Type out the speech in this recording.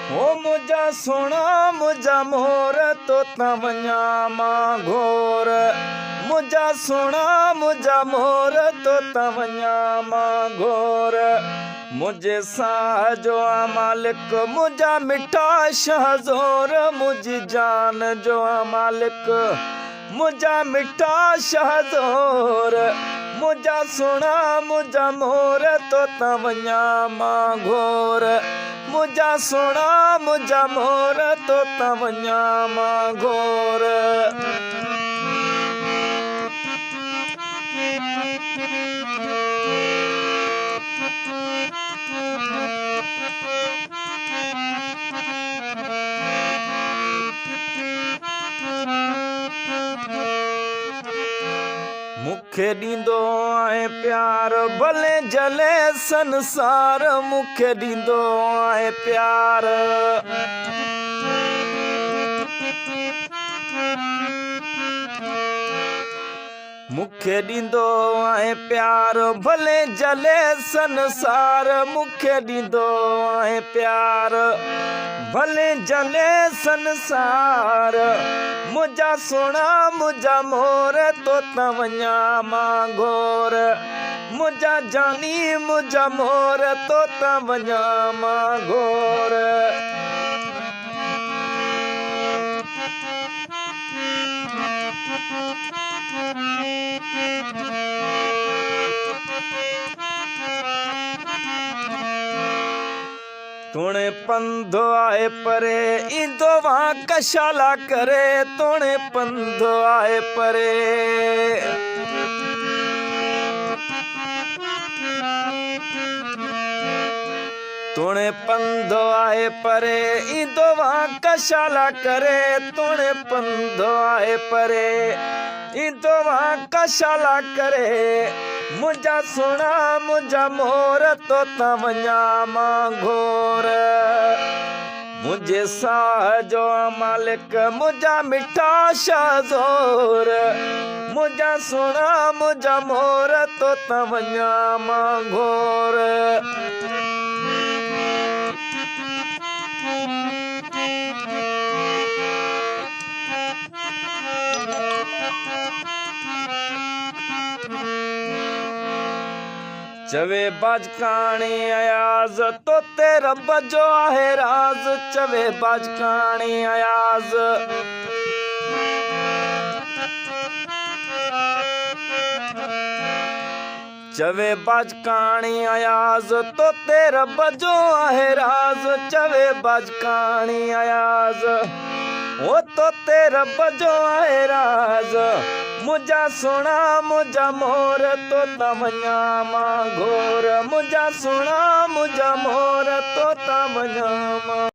ओ मुझा सोना मुझा मोर तोता वञा मां घोर। मुझा सोना मुझा मोर तोता वञा मां घोर। मुझे साह जो आ मालिक मुझा मिठा शहज़ोर। मुझी जान जो आ मालिक मुझा मिठा शहज़ोर। मुझा सोना मुझा मोर तोता वञा मां घोर। मुझा सोना मुझा मोर तोता वञा मां घोर। मुखे ॾींदो आहे प्यार भले जले संसार। मुखे ॾींदो आहे प्यार मुखे ॾींदो आहे प्यार भले जले संसार। मुखे ॾींदो आहे प्यार भले जले संसार। मुझा सोना मुझा मोर तोता वञा मां घोर। मुझा जानी मुझा मोर तोता वञा मां घोर। तोणे पंधो आहे परे ईंदो वां कशाला करे। तोणे पंधो आहे परे तोणे पंधो आहे परे ईंदो वां कशाला करे। तोणे पंधो आहे परे ईंदो वां कशाला करे। मुझा सोना मुझा मोर तोता वञा मां घोर। मुझे साह जो मालिक मुझा मिठा शहज़ोर। मुझा सोना मुझा मोर तोता वञा मां घोर। चवे बाजकाणी अयाज़ तोते रब जो आहे राज़। चवे बाजकाणी अयाज़ चवे बाजकाणी अयाज़ तोते रब जो आहे राज़। चवे बाजकाणी अयाज़ ओ तोते रब जो आहे राज़। मुझा सोना मुझा मोर तोता वञा मां घोर। मुझा सोना मुझा मोर तोता वञा मां